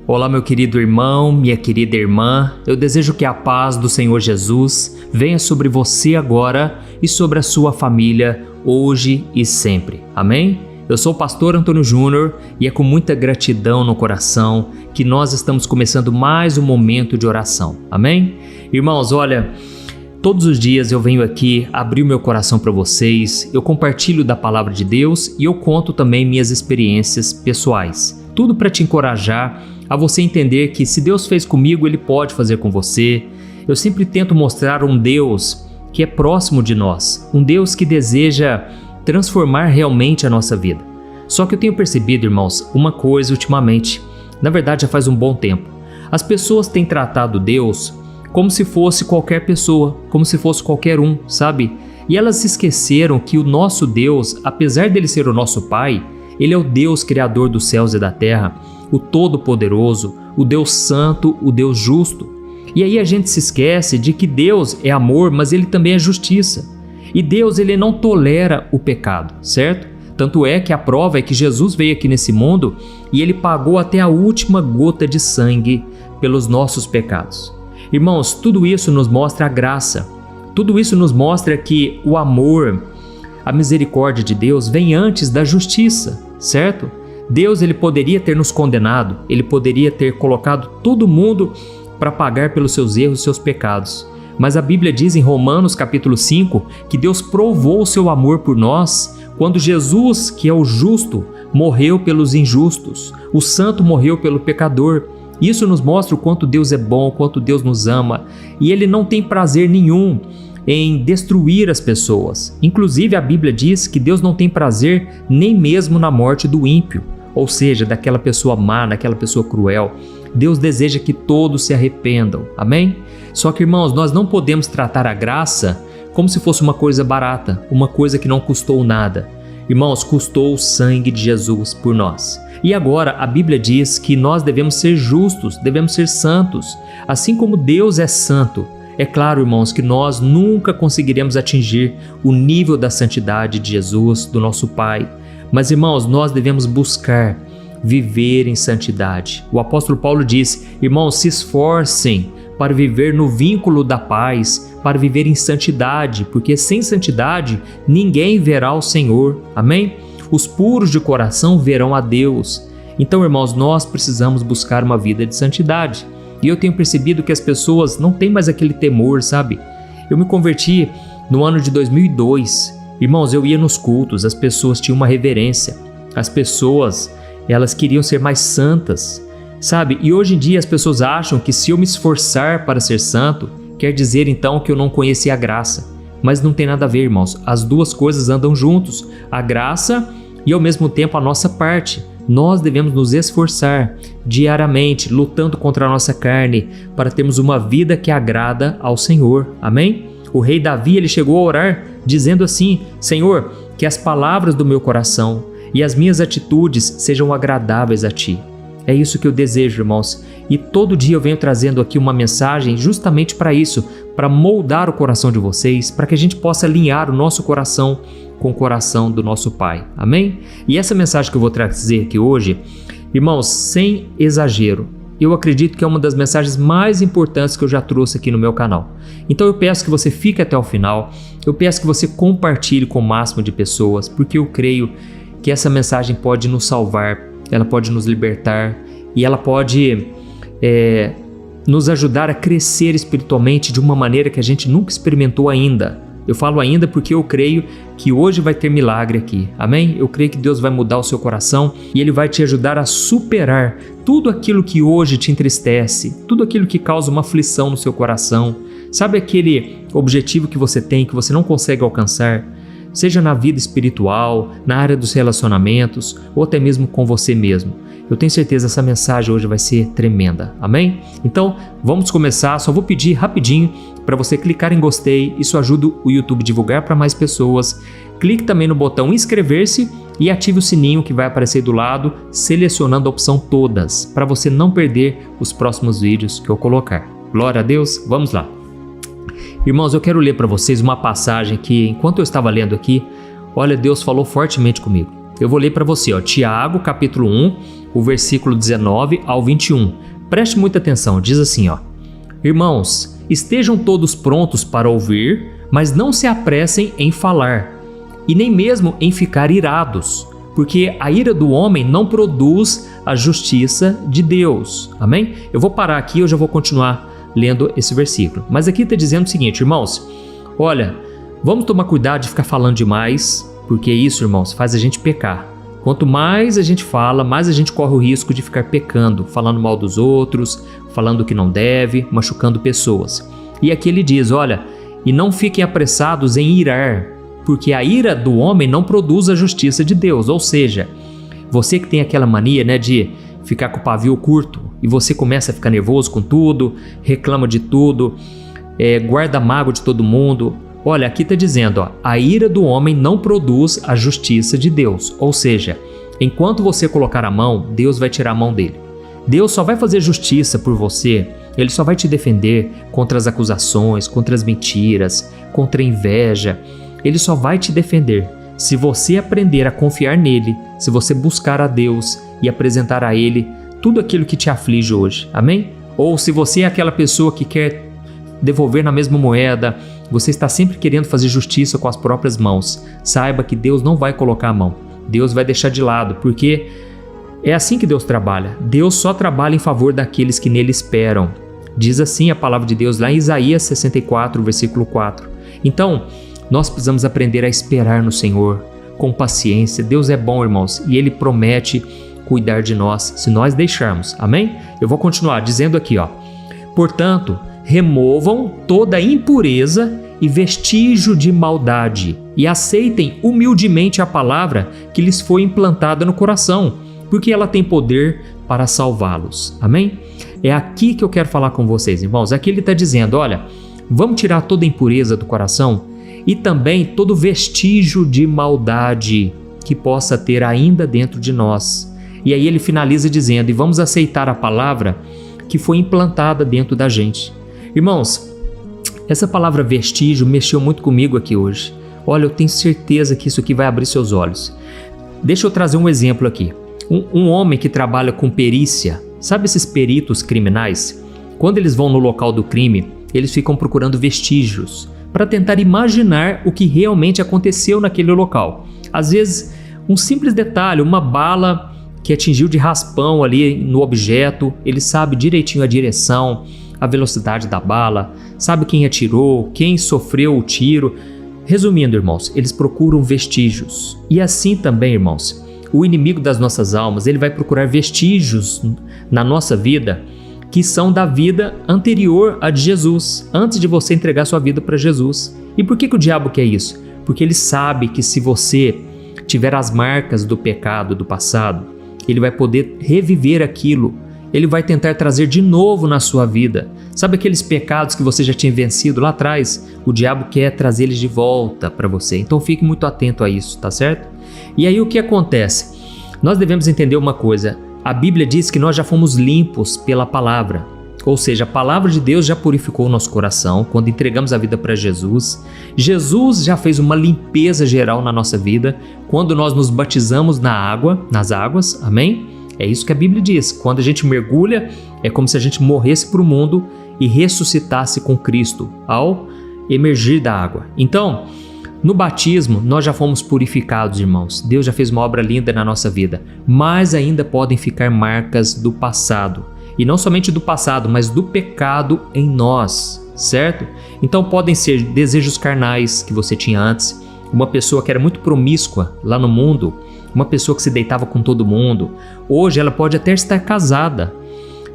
Olá, meu querido irmão, minha querida irmã, eu desejo que a paz do Senhor Jesus venha sobre você agora e sobre a sua família, hoje e sempre. Amém? Eu sou o pastor Antônio Júnior e é com muita gratidão no coração que nós estamos começando mais um momento de oração. Amém? Irmãos, olha, todos os dias eu venho aqui abrir o meu coração para vocês, eu compartilho da palavra de Deus e eu conto também minhas experiências pessoais. Tudo para te encorajar a você entender que se Deus fez comigo, Ele pode fazer com você. Eu sempre tento mostrar um Deus que é próximo de nós, um Deus que deseja transformar realmente a nossa vida. Só que eu tenho percebido, irmãos, uma coisa ultimamente, na verdade já faz um bom tempo. As pessoas têm tratado Deus como se fosse qualquer pessoa, como se fosse qualquer um, sabe? E elas se esqueceram que o nosso Deus, apesar dele ser o nosso Pai, Ele é o Deus criador dos céus e da terra, o Todo-Poderoso, o Deus Santo, o Deus Justo. E aí a gente se esquece de que Deus é amor, mas Ele também é justiça. E Deus, Ele não tolera o pecado, certo? Tanto é que a prova é que Jesus veio aqui nesse mundo e Ele pagou até a última gota de sangue pelos nossos pecados. Irmãos, tudo isso nos mostra a graça. Tudo isso nos mostra que o amor, a misericórdia de Deus vem antes da justiça, certo? Deus, Ele poderia ter nos condenado, Ele poderia ter colocado todo mundo para pagar pelos seus erros e seus pecados. Mas a Bíblia diz em Romanos capítulo 5 que Deus provou o seu amor por nós quando Jesus, que é o justo, morreu pelos injustos, o santo morreu pelo pecador. Isso nos mostra o quanto Deus é bom, o quanto Deus nos ama, e Ele não tem prazer nenhum em destruir as pessoas. Inclusive a Bíblia diz que Deus não tem prazer nem mesmo na morte do ímpio, ou seja, daquela pessoa má, daquela pessoa cruel. Deus deseja que todos se arrependam, amém? Só que, irmãos, nós não podemos tratar a graça como se fosse uma coisa barata, uma coisa que não custou nada. Irmãos, custou o sangue de Jesus por nós. E agora a Bíblia diz que nós devemos ser justos, devemos ser santos, assim como Deus é santo. É claro, irmãos, que nós nunca conseguiremos atingir o nível da santidade de Jesus, do nosso Pai. Mas, irmãos, nós devemos buscar viver em santidade. O apóstolo Paulo diz: irmãos, se esforcem para viver no vínculo da paz, para viver em santidade, porque sem santidade ninguém verá o Senhor. Amém? Os puros de coração verão a Deus. Então, irmãos, nós precisamos buscar uma vida de santidade. E eu tenho percebido que as pessoas não têm mais aquele temor, sabe? Eu me converti no ano de 2002. Irmãos, eu ia nos cultos, as pessoas tinham uma reverência. As pessoas, elas queriam ser mais santas, sabe? E hoje em dia as pessoas acham que se eu me esforçar para ser santo, quer dizer então que eu não conheci a graça. Mas não tem nada a ver, irmãos. As duas coisas andam juntos. A graça e ao mesmo tempo a nossa parte. Nós devemos nos esforçar diariamente, lutando contra a nossa carne, para termos uma vida que agrada ao Senhor. Amém? O rei Davi, ele chegou a orar dizendo assim: Senhor, que as palavras do meu coração e as minhas atitudes sejam agradáveis a Ti. É isso que eu desejo, irmãos. E todo dia eu venho trazendo aqui uma mensagem justamente para isso, para moldar o coração de vocês, para que a gente possa alinhar o nosso coração com o coração do nosso Pai. Amém? E essa mensagem que eu vou trazer aqui hoje, irmãos, sem exagero, eu acredito que é uma das mensagens mais importantes que eu já trouxe aqui no meu canal. Então eu peço que você fique até o final, eu peço que você compartilhe com o máximo de pessoas, porque eu creio que essa mensagem pode nos salvar, ela pode nos libertar e ela pode nos ajudar a crescer espiritualmente de uma maneira que a gente nunca experimentou ainda. Eu falo ainda porque eu creio que hoje vai ter milagre aqui, amém? Eu creio que Deus vai mudar o seu coração e Ele vai te ajudar a superar tudo aquilo que hoje te entristece, tudo aquilo que causa uma aflição no seu coração. Sabe aquele objetivo que você tem, que você não consegue alcançar? Seja na vida espiritual, na área dos relacionamentos ou até mesmo com você mesmo. Eu tenho certeza que essa mensagem hoje vai ser tremenda, amém? Então, vamos começar. Só vou pedir rapidinho para você clicar em gostei, isso ajuda o YouTube a divulgar para mais pessoas. Clique também no botão inscrever-se e ative o sininho que vai aparecer do lado, selecionando a opção todas, para você não perder os próximos vídeos que eu colocar. Glória a Deus, vamos lá. Irmãos, eu quero ler para vocês uma passagem que, enquanto eu estava lendo aqui, olha, Deus falou fortemente comigo. Eu vou ler para você, Tiago, capítulo 1, o versículo 19 ao 21. Preste muita atenção, diz assim, Irmãos, estejam todos prontos para ouvir, mas não se apressem em falar, e nem mesmo em ficar irados, porque a ira do homem não produz a justiça de Deus. Amém? Eu vou parar aqui, eu já vou continuar lendo esse versículo. Mas aqui está dizendo o seguinte, irmãos, olha, vamos tomar cuidado de ficar falando demais, porque isso, irmãos, faz a gente pecar. Quanto mais a gente fala, mais a gente corre o risco de ficar pecando, falando mal dos outros, falando o que não deve, machucando pessoas. E aqui ele diz, olha, e não fiquem apressados em irar, porque a ira do homem não produz a justiça de Deus. Ou seja, você que tem aquela mania, de ficar com o pavio curto, e você começa a ficar nervoso com tudo, reclama de tudo, guarda mágoa de todo mundo. Olha, aqui está dizendo, a ira do homem não produz a justiça de Deus. Ou seja, enquanto você colocar a mão, Deus vai tirar a mão dele. Deus só vai fazer justiça por você, Ele só vai te defender contra as acusações, contra as mentiras, contra a inveja. Ele só vai te defender se você aprender a confiar nele, se você buscar a Deus e apresentar a Ele tudo aquilo que te aflige hoje. Amém? Ou se você é aquela pessoa que quer devolver na mesma moeda, você está sempre querendo fazer justiça com as próprias mãos, saiba que Deus não vai colocar a mão. Deus vai deixar de lado, porque é assim que Deus trabalha. Deus só trabalha em favor daqueles que nele esperam. Diz assim a palavra de Deus lá em Isaías 64, versículo 4. Então, nós precisamos aprender a esperar no Senhor com paciência. Deus é bom, irmãos, e Ele promete cuidar de nós se nós deixarmos. Amém? Eu vou continuar dizendo aqui, Portanto, removam toda impureza e vestígio de maldade e aceitem humildemente a palavra que lhes foi implantada no coração, porque ela tem poder para salvá-los. Amém? É aqui que eu quero falar com vocês, irmãos. Aqui ele está dizendo, olha, vamos tirar toda a impureza do coração e também todo vestígio de maldade que possa ter ainda dentro de nós. E aí ele finaliza dizendo, e vamos aceitar a palavra que foi implantada dentro da gente. Irmãos, essa palavra vestígio mexeu muito comigo aqui hoje. Olha, eu tenho certeza que isso aqui vai abrir seus olhos. Deixa eu trazer um exemplo aqui. Um homem que trabalha com perícia, sabe esses peritos criminais? Quando eles vão no local do crime, eles ficam procurando vestígios para tentar imaginar o que realmente aconteceu naquele local. Às vezes, um simples detalhe, uma bala que atingiu de raspão ali no objeto, ele sabe direitinho a direção, a velocidade da bala, sabe quem atirou, quem sofreu o tiro. Resumindo, irmãos, eles procuram vestígios. E assim também, irmãos, o inimigo das nossas almas, ele vai procurar vestígios na nossa vida que são da vida anterior a de Jesus, antes de você entregar sua vida para Jesus. E por que o diabo quer isso? Porque ele sabe que se você tiver as marcas do pecado do passado, ele vai poder reviver aquilo. Ele vai tentar trazer de novo na sua vida. Sabe aqueles pecados que você já tinha vencido lá atrás? O diabo quer trazer eles de volta para você. Então fique muito atento a isso, tá certo? E aí o que acontece? Nós devemos entender uma coisa. A Bíblia diz que nós já fomos limpos pela palavra. Ou seja, a palavra de Deus já purificou o nosso coração quando entregamos a vida para Jesus. Jesus já fez uma limpeza geral na nossa vida quando nós nos batizamos nas águas. Amém? É isso que a Bíblia diz. Quando a gente mergulha, é como se a gente morresse para o mundo e ressuscitasse com Cristo ao emergir da água. Então, no batismo, nós já fomos purificados, irmãos. Deus já fez uma obra linda na nossa vida. Mas ainda podem ficar marcas do passado. E não somente do passado, mas do pecado em nós, certo? Então podem ser desejos carnais que você tinha antes, uma pessoa que era muito promíscua lá no mundo, uma pessoa que se deitava com todo mundo. Hoje ela pode até estar casada,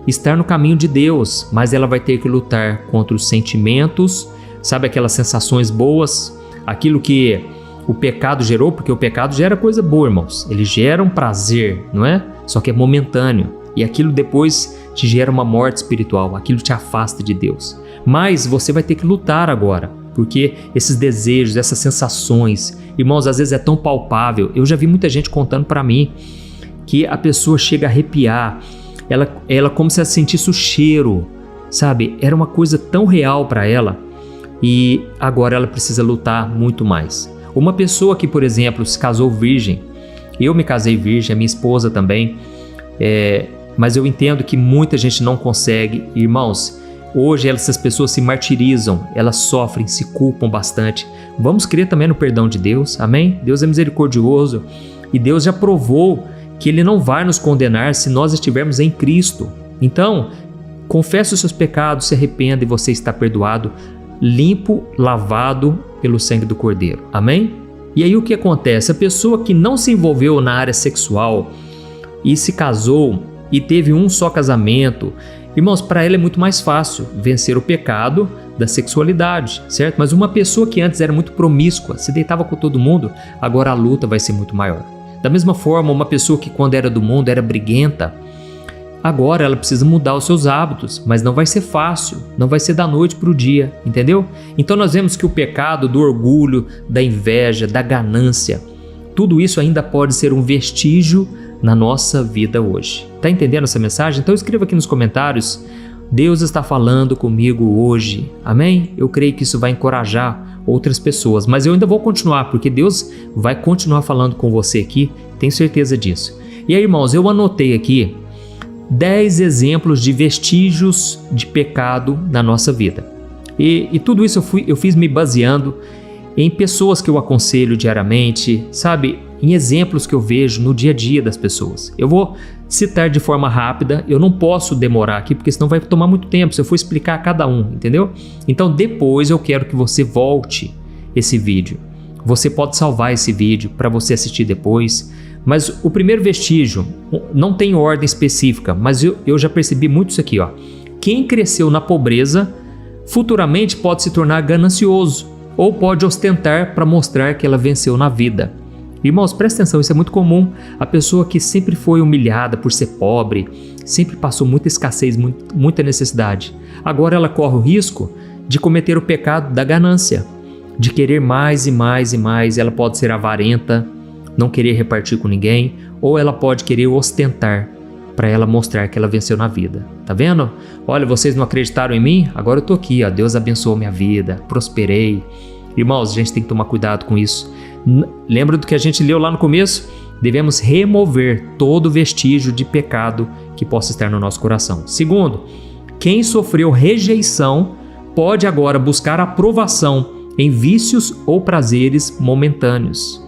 estar no caminho de Deus, mas ela vai ter que lutar contra os sentimentos, sabe, aquelas sensações boas, aquilo que o pecado gerou, porque o pecado gera coisa boa, irmãos. Ele gera um prazer, não é? Só que é momentâneo. E aquilo depois te gera uma morte espiritual, aquilo te afasta de Deus. Mas você vai ter que lutar agora, porque esses desejos, essas sensações, irmãos, às vezes é tão palpável. Eu já vi muita gente contando para mim que a pessoa chega a arrepiar, ela como se ela sentisse o cheiro, sabe? Era uma coisa tão real para ela e agora ela precisa lutar muito mais. Uma pessoa que, por exemplo, se casou virgem Eu me casei virgem, a minha esposa também, mas eu entendo que muita gente não consegue. Irmãos, hoje essas pessoas se martirizam, elas sofrem, se culpam bastante. Vamos crer também no perdão de Deus, amém? Deus é misericordioso e Deus já provou que Ele não vai nos condenar se nós estivermos em Cristo. Então, confesse os seus pecados, se arrependa e você está perdoado, limpo, lavado pelo sangue do Cordeiro, amém? E aí o que acontece? A pessoa que não se envolveu na área sexual e se casou e teve um só casamento, irmãos, para ela é muito mais fácil vencer o pecado da sexualidade, certo? Mas uma pessoa que antes era muito promíscua, se deitava com todo mundo, agora a luta vai ser muito maior. Da mesma forma, uma pessoa que quando era do mundo era briguenta, agora ela precisa mudar os seus hábitos, mas não vai ser fácil, não vai ser da noite para o dia, entendeu? Então nós vemos que o pecado do orgulho, da inveja, da ganância, tudo isso ainda pode ser um vestígio na nossa vida hoje. Tá entendendo essa mensagem? Então escreva aqui nos comentários: Deus está falando comigo hoje, amém? Eu creio que isso vai encorajar outras pessoas, mas eu ainda vou continuar, porque Deus vai continuar falando com você aqui, tenho certeza disso. E aí, irmãos, eu anotei aqui 10 exemplos de vestígios de pecado na nossa vida. E tudo isso eu fiz me baseando em pessoas que eu aconselho diariamente, sabe? Em exemplos que eu vejo no dia a dia das pessoas. Eu vou citar de forma rápida, eu não posso demorar aqui, porque senão vai tomar muito tempo se eu for explicar a cada um, entendeu? Então depois eu quero que você volte esse vídeo. Você pode salvar esse vídeo para você assistir depois. Mas o primeiro vestígio não tem ordem específica, mas eu já percebi muito isso aqui, ó. Quem cresceu na pobreza, futuramente pode se tornar ganancioso ou pode ostentar para mostrar que ela venceu na vida. Irmãos, presta atenção, isso é muito comum. A pessoa que sempre foi humilhada por ser pobre, sempre passou muita escassez, muita necessidade. Agora ela corre o risco de cometer o pecado da ganância, de querer mais e mais e mais. Ela pode ser avarenta, não querer repartir com ninguém, ou ela pode querer ostentar para ela mostrar que ela venceu na vida. Tá vendo? Olha, vocês não acreditaram em mim? Agora eu tô aqui, ó. Deus abençoou minha vida, prosperei. Irmãos, a gente tem que tomar cuidado com isso. Lembra do que a gente leu lá no começo? Devemos remover todo vestígio de pecado que possa estar no nosso coração. Segundo, quem sofreu rejeição pode agora buscar aprovação em vícios ou prazeres momentâneos.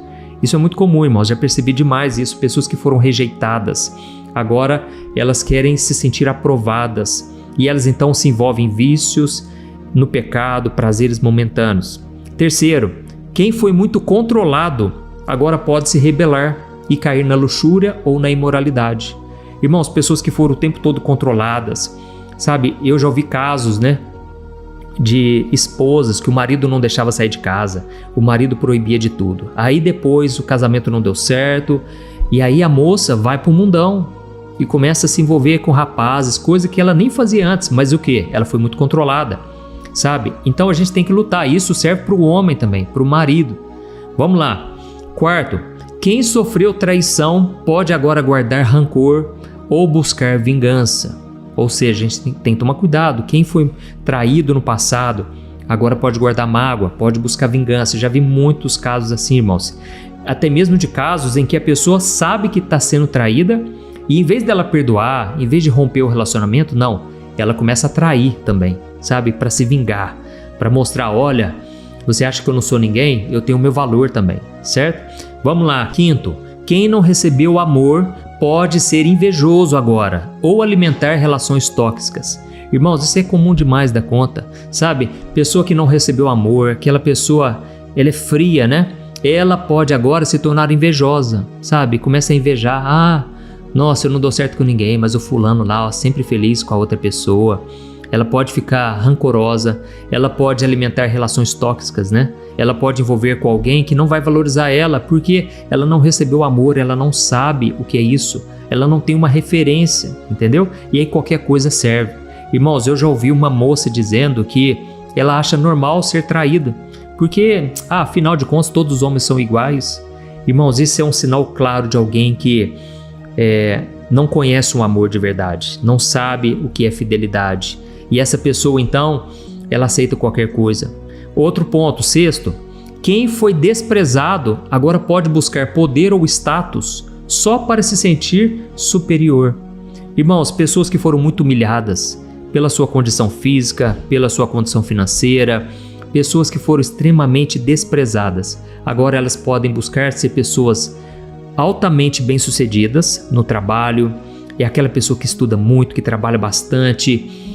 Isso é muito comum, irmãos, já percebi demais isso. Pessoas que foram rejeitadas, agora elas querem se sentir aprovadas e elas então se envolvem em vícios, no pecado, prazeres momentâneos. Terceiro, quem foi muito controlado agora pode se rebelar e cair na luxúria ou na imoralidade. Irmãos, pessoas que foram o tempo todo controladas, sabe, eu já ouvi casos, de esposas que o marido não deixava sair de casa, o marido proibia de tudo. Aí depois o casamento não deu certo e aí a moça vai pro mundão e começa a se envolver com rapazes, coisa que ela nem fazia antes, mas o que? Ela foi muito controlada, sabe? Então a gente tem que lutar, isso serve para o homem também, para o marido. Vamos lá. Quarto, quem sofreu traição pode agora guardar rancor ou buscar vingança. Ou seja, a gente tem que tomar cuidado. Quem foi traído no passado, agora pode guardar mágoa, pode buscar vingança. Já vi muitos casos assim, irmãos. Até mesmo de casos em que a pessoa sabe que está sendo traída e em vez dela perdoar, em vez de romper o relacionamento, não. Ela começa a trair também, sabe? Para se vingar, para mostrar, olha, você acha que eu não sou ninguém? Eu tenho o meu valor também, certo? Vamos lá. Quinto, quem não recebeu amor pode ser invejoso agora ou alimentar relações tóxicas. Irmãos, isso é comum demais da conta, sabe? Pessoa que não recebeu amor, aquela pessoa, ela é fria, Ela pode agora se tornar invejosa, sabe? Começa a invejar, nossa, eu não dou certo com ninguém, mas o fulano lá, sempre feliz com a outra pessoa. Ela pode ficar rancorosa, ela pode alimentar relações tóxicas, Ela pode envolver com alguém que não vai valorizar ela porque ela não recebeu amor, ela não sabe o que é isso, ela não tem uma referência, entendeu? E aí qualquer coisa serve. Irmãos, eu já ouvi uma moça dizendo que ela acha normal ser traída, porque, afinal de contas, todos os homens são iguais. Irmãos, isso é um sinal claro de alguém que não conhece um amor de verdade, não sabe o que é fidelidade. E essa pessoa, então, ela aceita qualquer coisa. Outro ponto, sexto, Quem foi desprezado agora pode buscar poder ou status só para se sentir superior. Irmãos, pessoas que foram muito humilhadas pela sua condição física, pela sua condição financeira, pessoas que foram extremamente desprezadas, agora elas podem buscar ser pessoas altamente bem-sucedidas no trabalho, é aquela pessoa que estuda muito, que trabalha bastante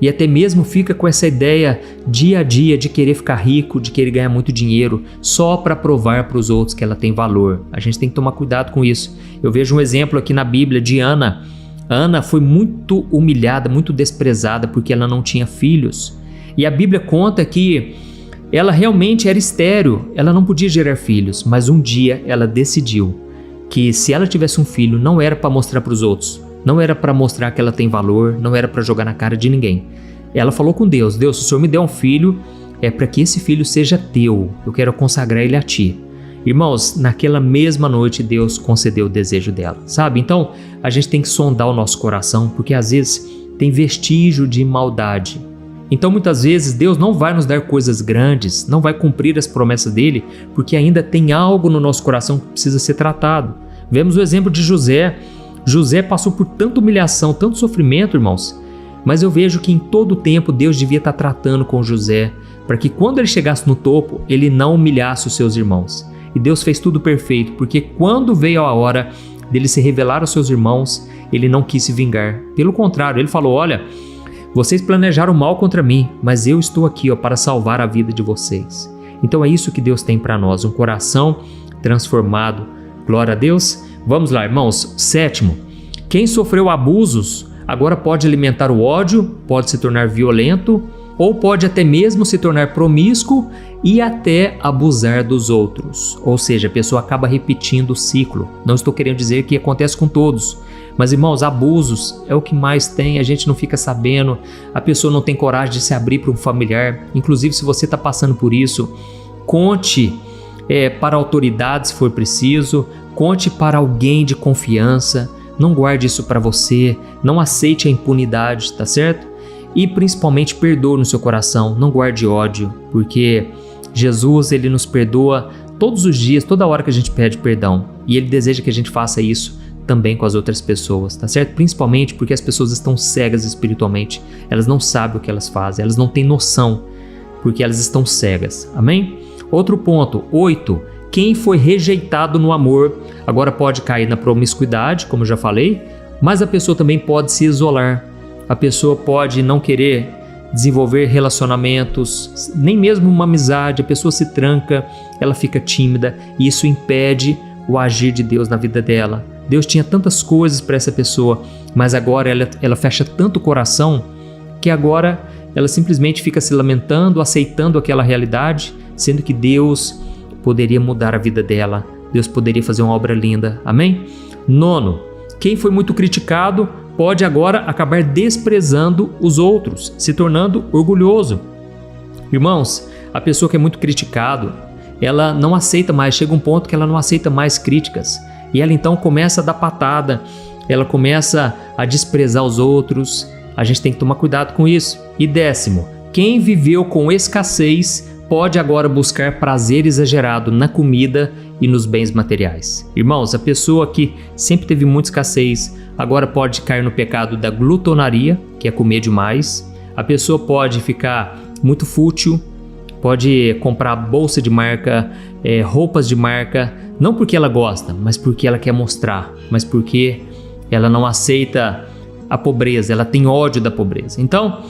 e até mesmo fica com essa ideia dia a dia de querer ficar rico, de querer ganhar muito dinheiro só para provar para os outros que ela tem valor. A gente tem que tomar cuidado com isso. Eu vejo um exemplo aqui na Bíblia de Ana. Ana foi muito humilhada, muito desprezada porque ela não tinha filhos. E a Bíblia conta que ela realmente era estéril, ela não podia gerar filhos, mas um dia ela decidiu que se ela tivesse um filho não era para mostrar para os outros, não era para mostrar que ela tem valor, não era para jogar na cara de ninguém. Ela falou com Deus: Deus, se o Senhor me der um filho, é para que esse filho seja teu, eu quero consagrar ele a ti. Irmãos, naquela mesma noite Deus concedeu o desejo dela, sabe? Então a gente tem que sondar o nosso coração, porque às vezes tem vestígio de maldade. Então muitas vezes Deus não vai nos dar coisas grandes, não vai cumprir as promessas dele, porque ainda tem algo no nosso coração que precisa ser tratado. Vemos o exemplo de José. José passou por tanta humilhação, tanto sofrimento, irmãos, mas eu vejo que em todo o tempo Deus devia estar tratando com José, para que quando ele chegasse no topo, ele não humilhasse os seus irmãos. E Deus fez tudo perfeito, porque quando veio a hora dele se revelar aos seus irmãos, ele não quis se vingar. Pelo contrário, ele falou: olha, vocês planejaram mal contra mim, mas eu estou aqui para salvar a vida de vocês. Então é isso que Deus tem para nós, um coração transformado. Glória a Deus. Vamos lá, irmãos. 7º, quem sofreu abusos agora pode alimentar o ódio, pode se tornar violento ou pode até mesmo se tornar promíscuo e até abusar dos outros. Ou seja, a pessoa acaba repetindo o ciclo. Não estou querendo dizer que acontece com todos, mas, irmãos, abusos é o que mais tem, a gente não fica sabendo, a pessoa não tem coragem de se abrir para um familiar. Inclusive, se você está passando por isso, conte para a autoridade se for preciso, conte para alguém de confiança, não guarde isso para você, não aceite a impunidade, tá certo? E principalmente perdoe no seu coração, não guarde ódio, porque Jesus, ele nos perdoa todos os dias, toda hora que a gente pede perdão, e ele deseja que a gente faça isso também com as outras pessoas, tá certo? Principalmente porque as pessoas estão cegas espiritualmente, elas não sabem o que elas fazem, elas não têm noção, porque elas estão cegas, amém? Outro ponto, 8, quem foi rejeitado no amor agora pode cair na promiscuidade, como eu já falei, mas a pessoa também pode se isolar, a pessoa pode não querer desenvolver relacionamentos, nem mesmo uma amizade, a pessoa se tranca, ela fica tímida e isso impede o agir de Deus na vida dela. Deus tinha tantas coisas para essa pessoa, mas agora ela fecha tanto o coração que agora ela simplesmente fica se lamentando, aceitando aquela realidade, sendo que Deus poderia mudar a vida dela, Deus poderia fazer uma obra linda, amém? 9, quem foi muito criticado pode agora acabar desprezando os outros, se tornando orgulhoso. Irmãos, a pessoa que é muito criticado, ela não aceita mais, chega um ponto que ela não aceita mais críticas, e ela então começa a dar patada, ela começa a desprezar os outros. A gente tem que tomar cuidado com isso. E 10º, quem viveu com escassez pode agora buscar prazer exagerado na comida e nos bens materiais. Irmãos, a pessoa que sempre teve muita escassez agora pode cair no pecado da glutonaria, que é comer demais. A pessoa pode ficar muito fútil, pode comprar bolsa de marca, roupas de marca, não porque ela gosta, mas porque ela quer mostrar, mas porque ela não aceita a pobreza, ela tem ódio da pobreza. Então,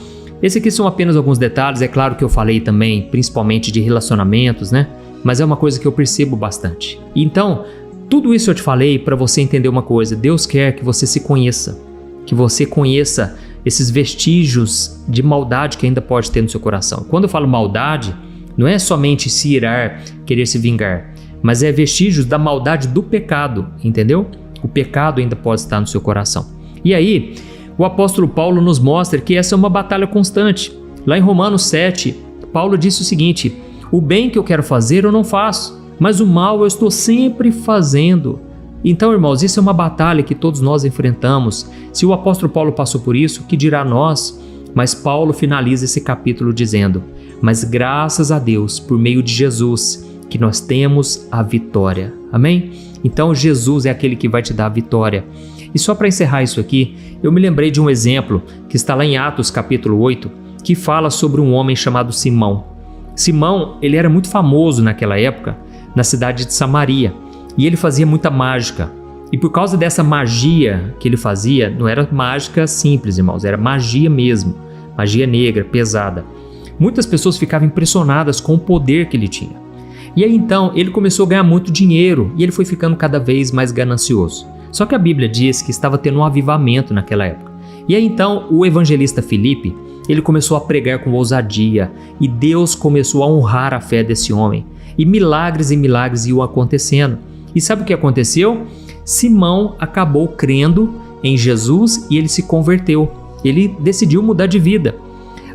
esses aqui são apenas alguns detalhes, é claro que eu falei também, principalmente de relacionamentos, né? Mas é uma coisa que eu percebo bastante. Então, tudo isso eu te falei para você entender uma coisa, Deus quer que você se conheça, que você conheça esses vestígios de maldade que ainda pode ter no seu coração. Quando eu falo maldade, não é somente se irar, querer se vingar, mas é vestígios da maldade do pecado, entendeu? O pecado ainda pode estar no seu coração. E aí, o apóstolo Paulo nos mostra que essa é uma batalha constante. Lá em Romanos 7, Paulo disse o seguinte: o bem que eu quero fazer eu não faço, mas o mal eu estou sempre fazendo. Então, irmãos, isso é uma batalha que todos nós enfrentamos. Se o apóstolo Paulo passou por isso, que dirá nós? Mas Paulo finaliza esse capítulo dizendo: mas graças a Deus, por meio de Jesus, que nós temos a vitória. Amém? Então Jesus é aquele que vai te dar a vitória. E só para encerrar isso aqui, eu me lembrei de um exemplo que está lá em Atos capítulo 8, que fala sobre um homem chamado Simão. Simão, ele era muito famoso naquela época, na cidade de Samaria, e ele fazia muita mágica. E por causa dessa magia que ele fazia, não era mágica simples, irmãos, era magia mesmo, magia negra, pesada. Muitas pessoas ficavam impressionadas com o poder que ele tinha. E aí então ele começou a ganhar muito dinheiro e ele foi ficando cada vez mais ganancioso. Só que a Bíblia diz que estava tendo um avivamento naquela época. E aí então o evangelista Filipe, ele começou a pregar com ousadia e Deus começou a honrar a fé desse homem. E milagres iam acontecendo. E sabe o que aconteceu? Simão acabou crendo em Jesus e ele se converteu. Ele decidiu mudar de vida.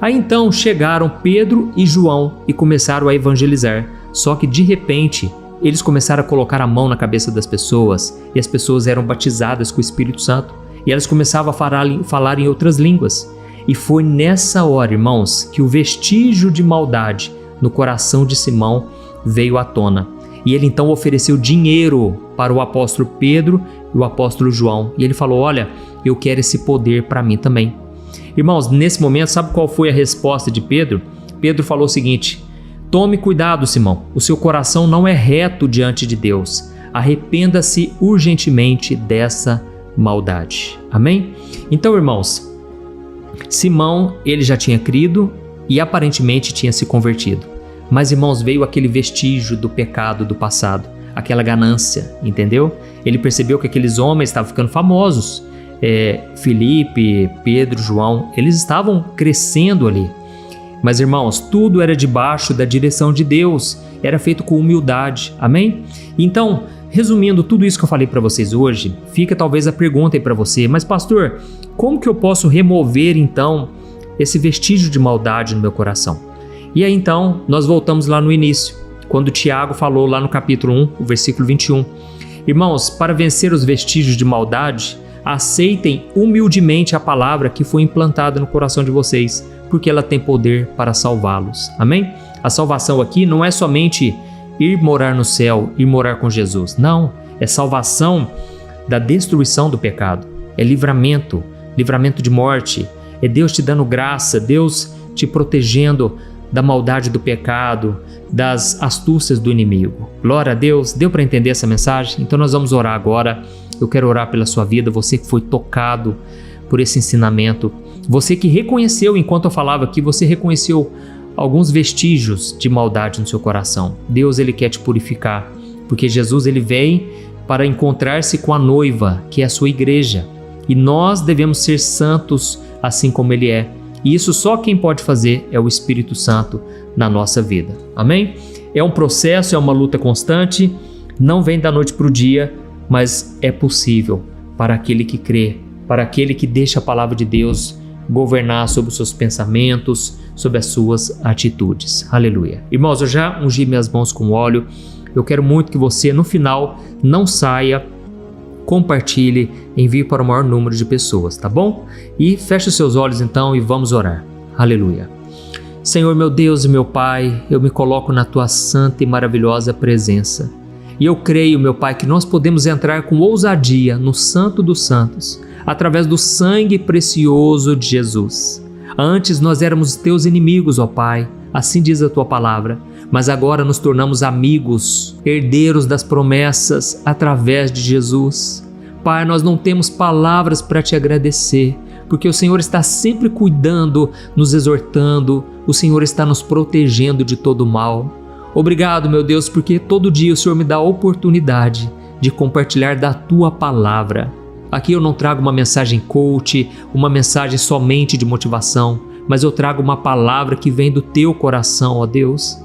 Aí então chegaram Pedro e João e começaram a evangelizar. Só que de repente eles começaram a colocar a mão na cabeça das pessoas e as pessoas eram batizadas com o Espírito Santo. E elas começavam a falar em outras línguas. E foi nessa hora, irmãos, que o vestígio de maldade no coração de Simão veio à tona. E ele então ofereceu dinheiro para o apóstolo Pedro e o apóstolo João. E ele falou: olha, eu quero esse poder para mim também. Irmãos, nesse momento, sabe qual foi a resposta de Pedro? Pedro falou o seguinte: tome cuidado, Simão, o seu coração não é reto diante de Deus. Arrependa-se urgentemente dessa maldade. Amém? Então, irmãos, Simão, ele já tinha crido e aparentemente tinha se convertido. Mas, irmãos, veio aquele vestígio do pecado do passado, aquela ganância, entendeu? Ele percebeu que aqueles homens estavam ficando famosos. Filipe, Pedro, João, eles estavam crescendo ali. Mas, irmãos, tudo era debaixo da direção de Deus, era feito com humildade. Amém? Então, resumindo tudo isso que eu falei para vocês hoje, fica talvez a pergunta aí para você: mas pastor, como que eu posso remover então esse vestígio de maldade no meu coração? E aí então nós voltamos lá no início, quando Tiago falou lá no capítulo 1, o versículo 21. Irmãos, para vencer os vestígios de maldade, aceitem humildemente a palavra que foi implantada no coração de vocês, porque ela tem poder para salvá-los. Amém? A salvação aqui não é somente ir morar no céu, ir morar com Jesus. Não, é salvação da destruição do pecado. É livramento de morte. É Deus te dando graça, Deus te protegendo da maldade do pecado, das astúcias do inimigo. Glória a Deus. Deu para entender essa mensagem? Então nós vamos orar agora. Eu quero orar pela sua vida, você que foi tocado por esse ensinamento, você que reconheceu, enquanto eu falava aqui, você reconheceu alguns vestígios de maldade no seu coração. Deus, ele quer te purificar, porque Jesus, ele vem para encontrar-se com a noiva, que é a sua igreja, e nós devemos ser santos assim como ele é. E isso só quem pode fazer é o Espírito Santo na nossa vida. Amém? É um processo, é uma luta constante, não vem da noite para o dia, mas é possível para aquele que crê, para aquele que deixa a palavra de Deus governar sobre os seus pensamentos, sobre as suas atitudes. Aleluia. Irmãos, eu já ungi minhas mãos com óleo. Eu quero muito que você, no final, não saia, compartilhe, envie para o maior número de pessoas, tá bom? E feche os seus olhos então e vamos orar. Aleluia. Senhor, meu Deus e meu Pai, eu me coloco na Tua santa e maravilhosa presença. E eu creio, meu Pai, que nós podemos entrar com ousadia no Santo dos Santos, através do sangue precioso de Jesus. Antes nós éramos Teus inimigos, ó Pai, assim diz a Tua palavra, mas agora nos tornamos amigos, herdeiros das promessas através de Jesus. Pai, nós não temos palavras para Te agradecer, porque o Senhor está sempre cuidando, nos exortando, o Senhor está nos protegendo de todo mal. Obrigado, meu Deus, porque todo dia o Senhor me dá a oportunidade de compartilhar da Tua palavra. Aqui eu não trago uma mensagem coach, uma mensagem somente de motivação, mas eu trago uma palavra que vem do Teu coração, ó Deus.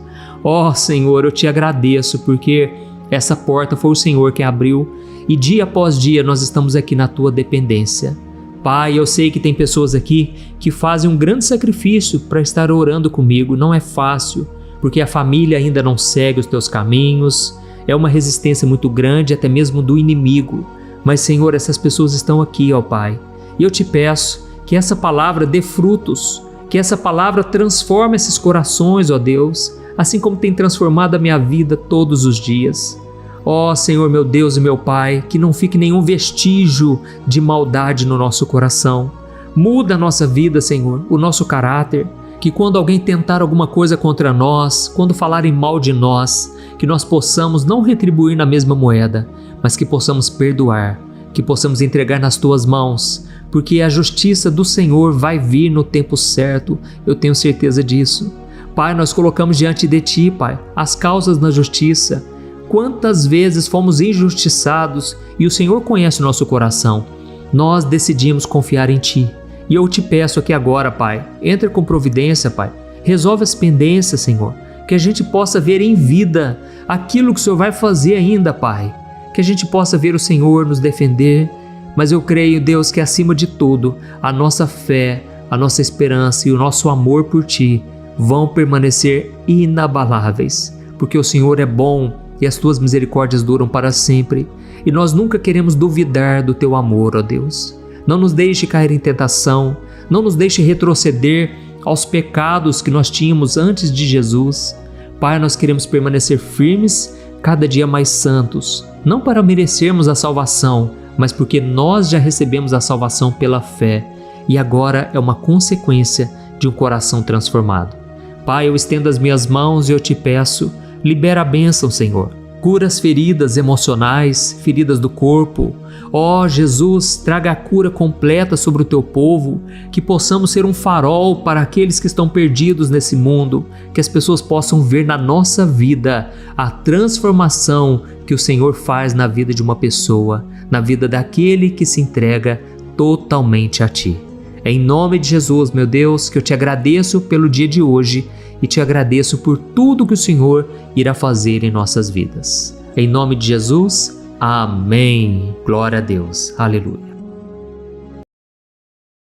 Ó Senhor, eu Te agradeço porque essa porta foi o Senhor que abriu e dia após dia nós estamos aqui na Tua dependência. Pai, eu sei que tem pessoas aqui que fazem um grande sacrifício para estar orando comigo, não é fácil, porque a família ainda não segue os Teus caminhos, é uma resistência muito grande até mesmo do inimigo. Mas Senhor, essas pessoas estão aqui, ó Pai, e eu Te peço que essa palavra dê frutos, que essa palavra transforme esses corações, ó Deus, assim como tem transformado a minha vida todos os dias. Ó Senhor, meu Deus e meu Pai, que não fique nenhum vestígio de maldade no nosso coração. Muda a nossa vida, Senhor, o nosso caráter, que quando alguém tentar alguma coisa contra nós, quando falarem mal de nós, que nós possamos não retribuir na mesma moeda, mas que possamos perdoar, que possamos entregar nas Tuas mãos, porque a justiça do Senhor vai vir no tempo certo, eu tenho certeza disso. Pai, nós colocamos diante de Ti, Pai, as causas na justiça. Quantas vezes fomos injustiçados e o Senhor conhece o nosso coração. Nós decidimos confiar em Ti. E eu te peço aqui agora, Pai, entra com providência, Pai. Resolve as pendências, Senhor. Que a gente possa ver em vida aquilo que o Senhor vai fazer ainda, Pai. Que a gente possa ver o Senhor nos defender. Mas eu creio, Deus, que acima de tudo, a nossa fé, a nossa esperança e o nosso amor por Ti vão permanecer inabaláveis. Porque o Senhor é bom e as Tuas misericórdias duram para sempre. E nós nunca queremos duvidar do Teu amor, ó Deus. Não nos deixe cair em tentação, não nos deixe retroceder aos pecados que nós tínhamos antes de Jesus. Pai, nós queremos permanecer firmes, cada dia mais santos, não para merecermos a salvação, mas porque nós já recebemos a salvação pela fé e agora é uma consequência de um coração transformado. Pai, eu estendo as minhas mãos e eu te peço, libera a bênção, Senhor. Cura as feridas emocionais, feridas do corpo. Ó Jesus, traga a cura completa sobre o Teu povo, que possamos ser um farol para aqueles que estão perdidos nesse mundo, que as pessoas possam ver na nossa vida a transformação que o Senhor faz na vida de uma pessoa, na vida daquele que se entrega totalmente a Ti. É em nome de Jesus, meu Deus, que eu te agradeço pelo dia de hoje e te agradeço por tudo que o Senhor irá fazer em nossas vidas. Em nome de Jesus, amém. Glória a Deus. Aleluia.